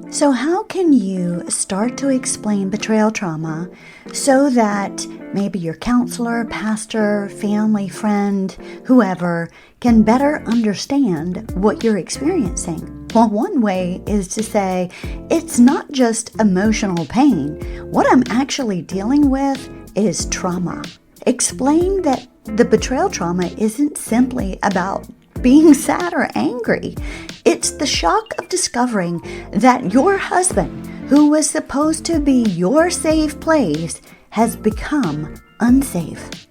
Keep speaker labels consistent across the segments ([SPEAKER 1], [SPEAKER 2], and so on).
[SPEAKER 1] So how can you start to explain betrayal trauma so that maybe your counselor, pastor, family, friend, whoever can better understand what you're experiencing? Well, one way is to say, it's not just emotional pain. What I'm actually dealing with is trauma. Explain that the betrayal trauma isn't simply about being sad or angry. It's the shock of discovering that your husband, who was supposed to be your safe place, has become unsafe.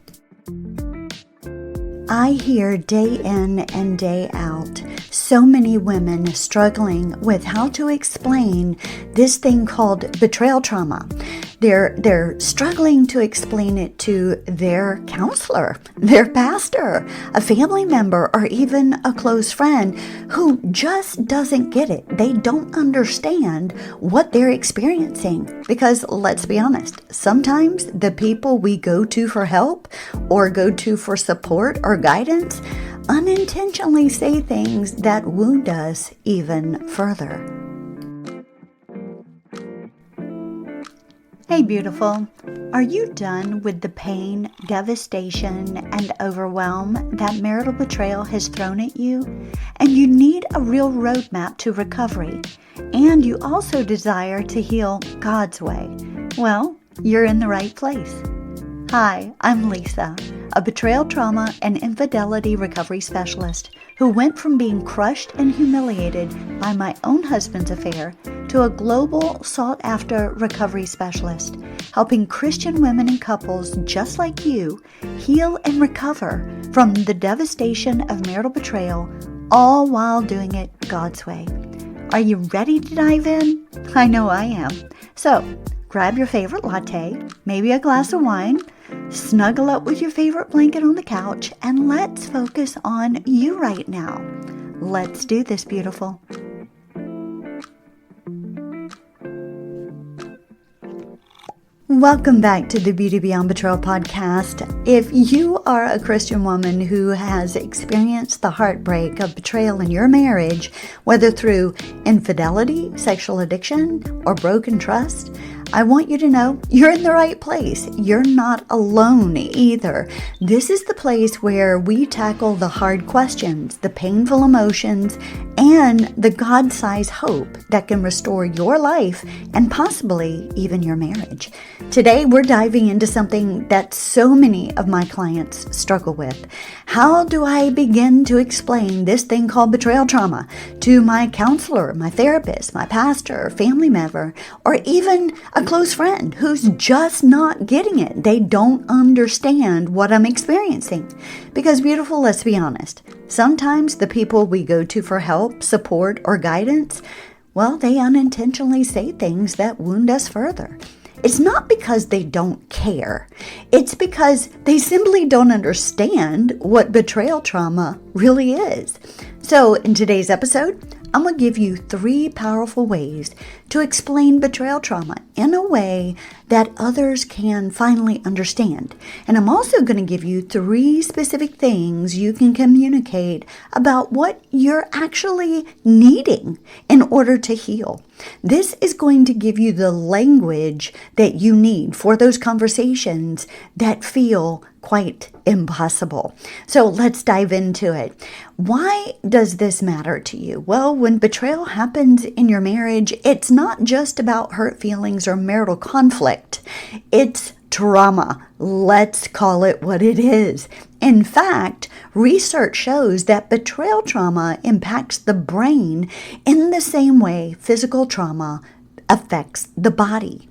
[SPEAKER 1] I hear day in and day out so many women struggling with how to explain this thing called betrayal trauma. They're struggling to explain it to their counselor, their pastor, a family member, or even a close friend who just doesn't get it. They don't understand what they're experiencing. Because let's be honest, sometimes the people we go to for help or go to for support or guidance unintentionally say things that wound us even further. Hey beautiful, are you done with the pain, devastation, and overwhelm that marital betrayal has thrown at you? And you need a real roadmap to recovery, and you also desire to heal God's way? Well, you're in the right place. Hi, I'm Lisa, a betrayal trauma and infidelity recovery specialist who went from being crushed and humiliated by my own husband's affair to a global sought-after recovery specialist, helping Christian women and couples just like you heal and recover from the devastation of marital betrayal, all while doing it God's way. Are you ready to dive in? I know I am. So, grab your favorite latte, maybe a glass of wine, snuggle up with your favorite blanket on the couch, and let's focus on you right now. Let's do this, beautiful. Welcome back to the Beauty Beyond Betrayal podcast. If you are a Christian woman who has experienced the heartbreak of betrayal in your marriage, whether through infidelity, sexual addiction, or broken trust, I want you to know you're in the right place. You're not alone either. This is the place where we tackle the hard questions, the painful emotions, and the God-sized hope that can restore your life and possibly even your marriage. Today, we're diving into something that so many of my clients struggle with. How do I begin to explain this thing called betrayal trauma to my counselor, my therapist, my pastor, family member, or even a close friend who's just not getting it? They don't understand what I'm experiencing. Because beautiful, let's be honest, sometimes the people we go to for help, support, or guidance, well, they unintentionally say things that wound us further. It's not because they don't care. It's because they simply don't understand what betrayal trauma really is. So in today's episode, I'm going to give you 3 powerful ways to explain betrayal trauma in a way that others can finally understand. And I'm also going to give you 3 specific things you can communicate about what you're actually needing in order to heal. This is going to give you the language that you need for those conversations that feel quite impossible. So let's dive into it. Why does this matter to you? Well, when betrayal happens in your marriage, it's not just about hurt feelings or marital conflict. It's trauma. Let's call it what it is. In fact, research shows that betrayal trauma impacts the brain in the same way physical trauma affects the body.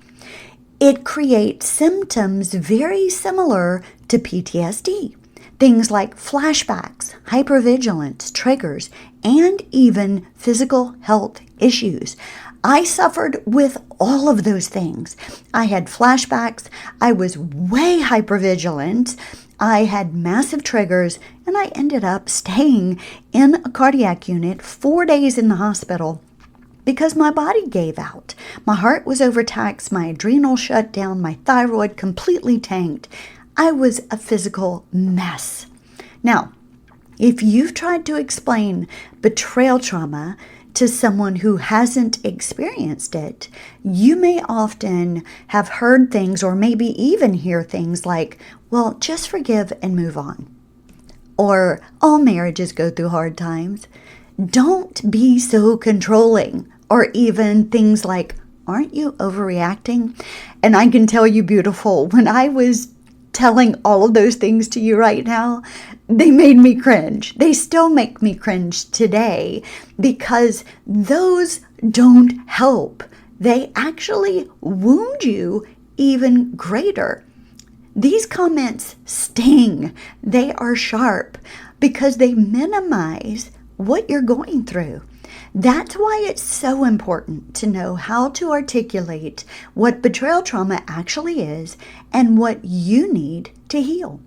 [SPEAKER 1] It creates symptoms very similar to PTSD. Things like flashbacks, hypervigilance, triggers, and even physical health issues. I suffered with all of those things. I had flashbacks, I was way hypervigilant, I had massive triggers, and I ended up staying in a cardiac unit 4 days in the hospital because my body gave out. My heart was overtaxed, my adrenals shut down, my thyroid completely tanked. I was a physical mess. Now, if you've tried to explain betrayal trauma to someone who hasn't experienced it, you may often have heard things or maybe even hear things like, well, just forgive and move on. Or all marriages go through hard times. Don't be so controlling. Or even things like, aren't you overreacting? And I can tell you, beautiful, when I was telling all of those things to you right now, they made me cringe. They still make me cringe today because those don't help. They actually wound you even greater. These comments sting. They are sharp because they minimize what you're going through. That's why it's so important to know how to articulate what betrayal trauma actually is and what you need to heal.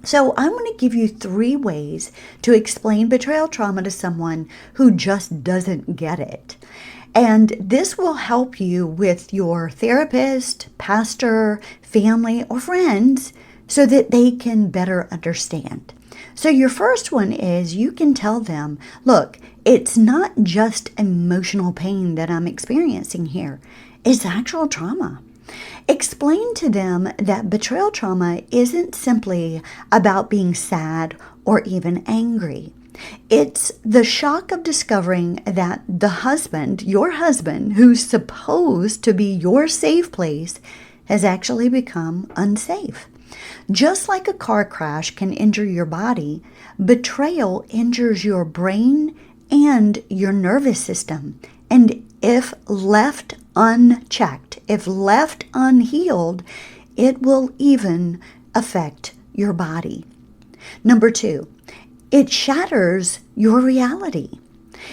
[SPEAKER 1] So I'm going to give you 3 ways to explain betrayal trauma to someone who just doesn't get it. And this will help you with your therapist, pastor, family, or friends so that they can better understand. So your first one is you can tell them, look, it's not just emotional pain that I'm experiencing here. It's actual trauma. Explain to them that betrayal trauma isn't simply about being sad or even angry. It's the shock of discovering that the husband, your husband, who's supposed to be your safe place, has actually become unsafe. Just like a car crash can injure your body, betrayal injures your brain and your nervous system. And if left unchecked, if left unhealed, it will even affect your body. Number 2, it shatters your reality.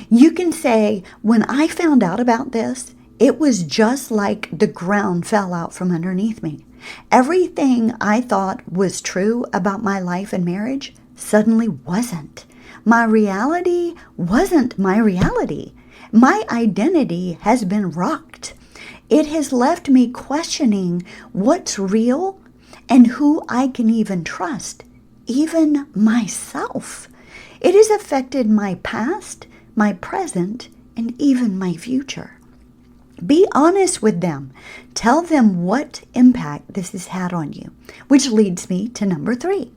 [SPEAKER 1] You can say, when I found out about this, it was just like the ground fell out from underneath me. Everything I thought was true about my life and marriage suddenly wasn't. My reality wasn't my reality. My identity has been rocked. It has left me questioning what's real and who I can even trust, even myself. It has affected my past, my present, and even my future. Be honest with them. Tell them what impact this has had on you, which leads me to number 3.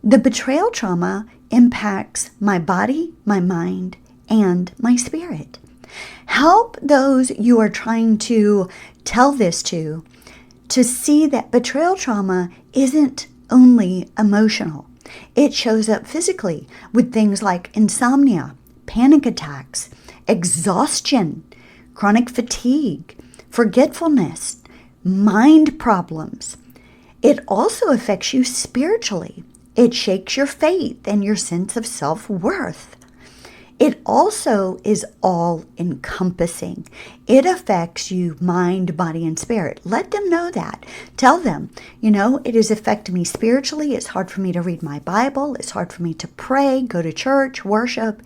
[SPEAKER 1] The betrayal trauma impacts my body, my mind, and my spirit. Help those you are trying to tell this to see that betrayal trauma isn't only emotional. It shows up physically with things like insomnia, panic attacks, exhaustion, chronic fatigue, forgetfulness, mind problems. It also affects you spiritually. It shakes your faith and your sense of self-worth. It also is all-encompassing. It affects you mind, body, and spirit. Let them know that. Tell them, it has affected me spiritually. It's hard for me to read my Bible. It's hard for me to pray, go to church, worship.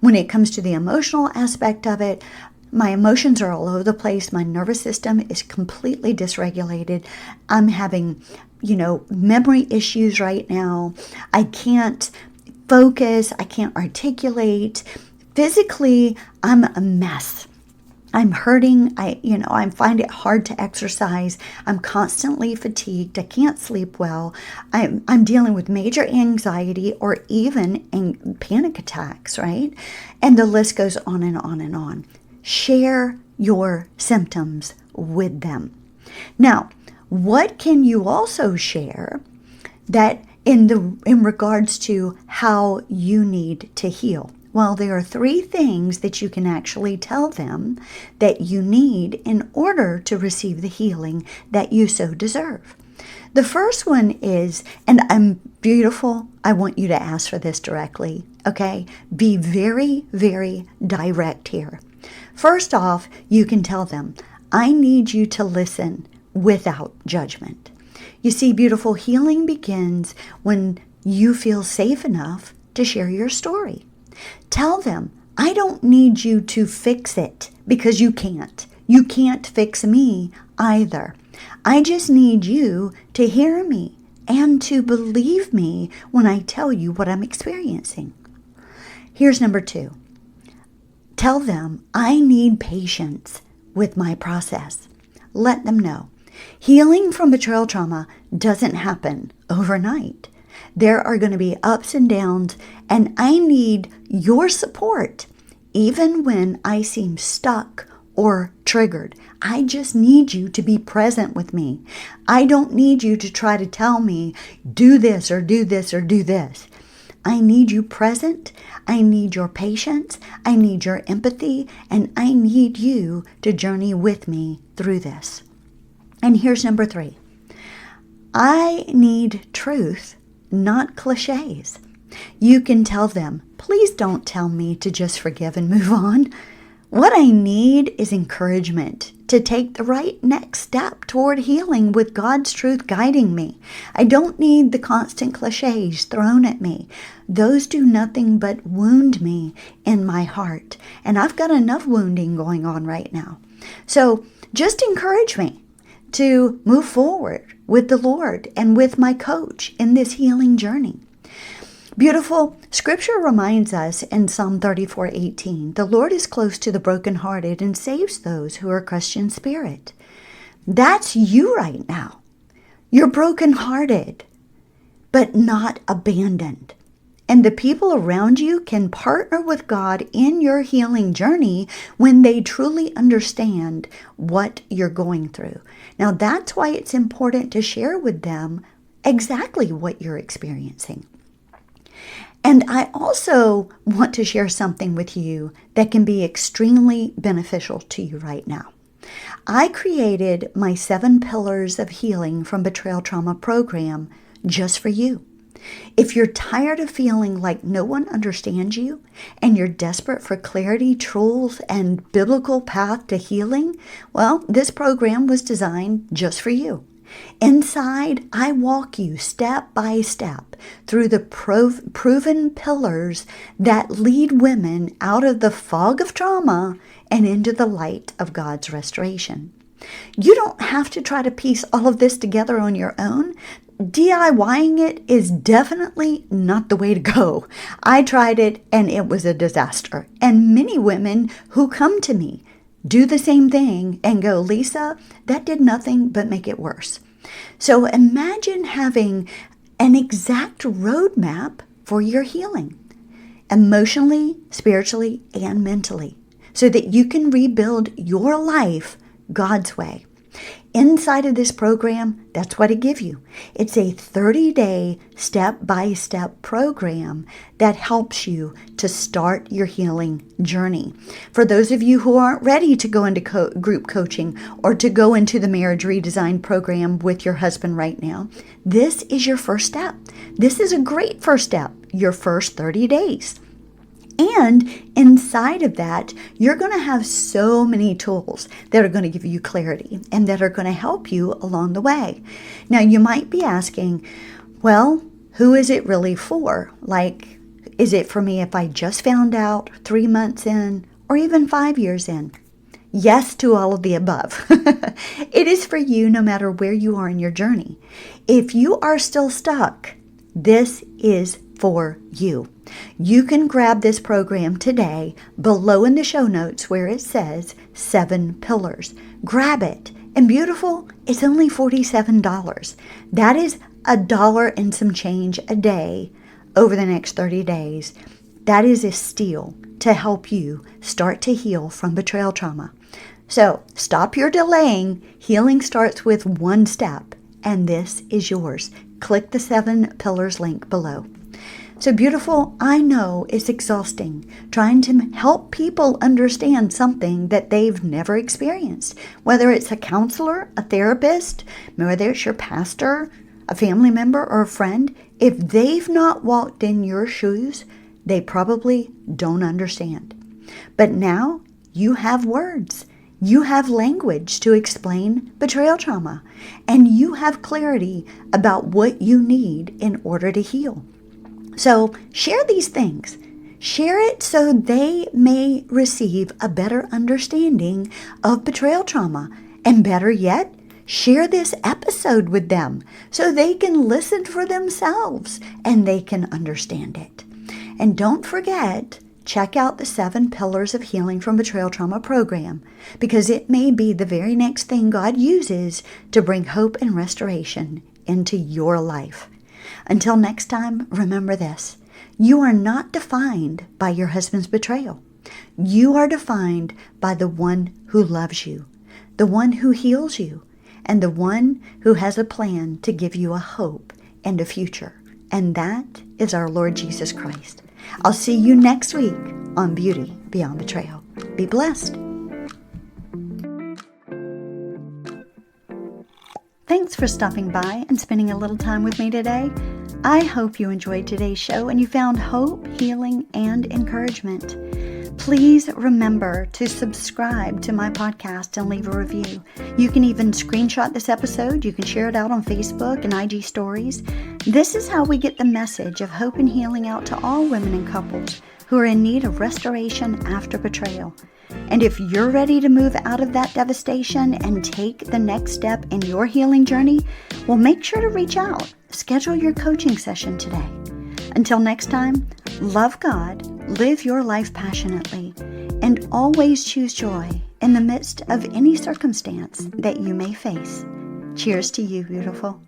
[SPEAKER 1] When it comes to the emotional aspect of it, my emotions are all over the place. My nervous system is completely dysregulated. I'm having, memory issues right now. I can't focus. I can't articulate. Physically, I'm a mess. I'm hurting. I find it hard to exercise. I'm constantly fatigued. I can't sleep well. I'm dealing with major anxiety or even panic attacks, right? And the list goes on and on and on. Share your symptoms with them. Now, what can you also share that in regards to how you need to heal? Well, there are 3 things that you can actually tell them that you need in order to receive the healing that you so deserve. The first one is, and I'm beautiful, I want you to ask for this directly, okay? Be very, very direct here. First off, you can tell them, I need you to listen without judgment. You see, beautiful, healing begins when you feel safe enough to share your story. Tell them, I don't need you to fix it because you can't. You can't fix me either. I just need you to hear me and to believe me when I tell you what I'm experiencing. Here's number 2. Tell them I need patience with my process. Let them know. Healing from betrayal trauma doesn't happen overnight. There are going to be ups and downs, and I need your support even when I seem stuck or triggered. I just need you to be present with me. I don't need you to try to tell me, do this or do this or do this. I need you present. I need your patience. I need your empathy. And I need you to journey with me through this. And here's number 3. I need truth, not clichés. You can tell them, please don't tell me to just forgive and move on. What I need is encouragement to take the right next step toward healing with God's truth guiding me. I don't need the constant clichés thrown at me. Those do nothing but wound me in my heart. And I've got enough wounding going on right now. So just encourage me to move forward with the Lord and with my coach in this healing journey. Beautiful. Scripture reminds us in Psalm 34:18, the Lord is close to the brokenhearted and saves those who are crushed in spirit. That's you right now. You're brokenhearted, but not abandoned. And the people around you can partner with God in your healing journey when they truly understand what you're going through. Now, that's why it's important to share with them exactly what you're experiencing. And I also want to share something with you that can be extremely beneficial to you right now. I created my 7 Pillars of Healing from Betrayal Trauma program just for you. If you're tired of feeling like no one understands you and you're desperate for clarity, truth, and biblical path to healing, well, this program was designed just for you. Inside, I walk you step by step through the proven pillars that lead women out of the fog of trauma and into the light of God's restoration. You don't have to try to piece all of this together on your own. DIYing it is definitely not the way to go. I tried it and it was a disaster. And many women who come to me do the same thing and go, Lisa, that did nothing but make it worse. So imagine having an exact roadmap for your healing, emotionally, spiritually, and mentally, so that you can rebuild your life God's way. Inside of this program, that's what it gives you. It's a 30-day step-by-step program that helps you to start your healing journey. For those of you who aren't ready to go into group coaching or to go into the marriage redesign program with your husband right now, this is your first step. This is a great first step, your first 30 days. And inside of that, you're going to have so many tools that are going to give you clarity and that are going to help you along the way. Now, you might be asking, well, who is it really for? Like, is it for me if I just found out 3 months in or even 5 years in? Yes to all of the above. It is for you no matter where you are in your journey. If you are still stuck, this is for you. You can grab this program today below in the show notes where it says 7 Pillars. Grab it. And beautiful, it's only $47. That is $1 and some change a day over the next 30 days. That is a steal to help you start to heal from betrayal trauma. So stop your delaying. Healing starts with one step, and this is yours. Click the 7 Pillars link below. So beautiful, I know it's exhausting trying to help people understand something that they've never experienced, whether it's a counselor, a therapist, whether it's your pastor, a family member, or a friend. If they've not walked in your shoes, they probably don't understand. But now you have words. You have language to explain betrayal trauma, and you have clarity about what you need in order to heal. So share these things. Share it so they may receive a better understanding of betrayal trauma. And better yet, share this episode with them so they can listen for themselves and they can understand it. And don't forget check out the 7 Pillars of Healing from Betrayal Trauma program, because it may be the very next thing God uses to bring hope and restoration into your life. Until next time, remember this. You are not defined by your husband's betrayal. You are defined by the one who loves you, the one who heals you, and the one who has a plan to give you a hope and a future. And that is our Lord Jesus Christ. I'll see you next week on Beauty Beyond Betrayal. Be blessed. Thanks for stopping by and spending a little time with me today. I hope you enjoyed today's show and you found hope, healing, and encouragement. Please remember to subscribe to my podcast and leave a review. You can even screenshot this episode. You can share it out on Facebook and IG stories. This is how we get the message of hope and healing out to all women and couples who are in need of restoration after betrayal. And if you're ready to move out of that devastation and take the next step in your healing journey, well, make sure to reach out. Schedule your coaching session today. Until next time, love God, live your life passionately, and always choose joy in the midst of any circumstance that you may face. Cheers to you, beautiful.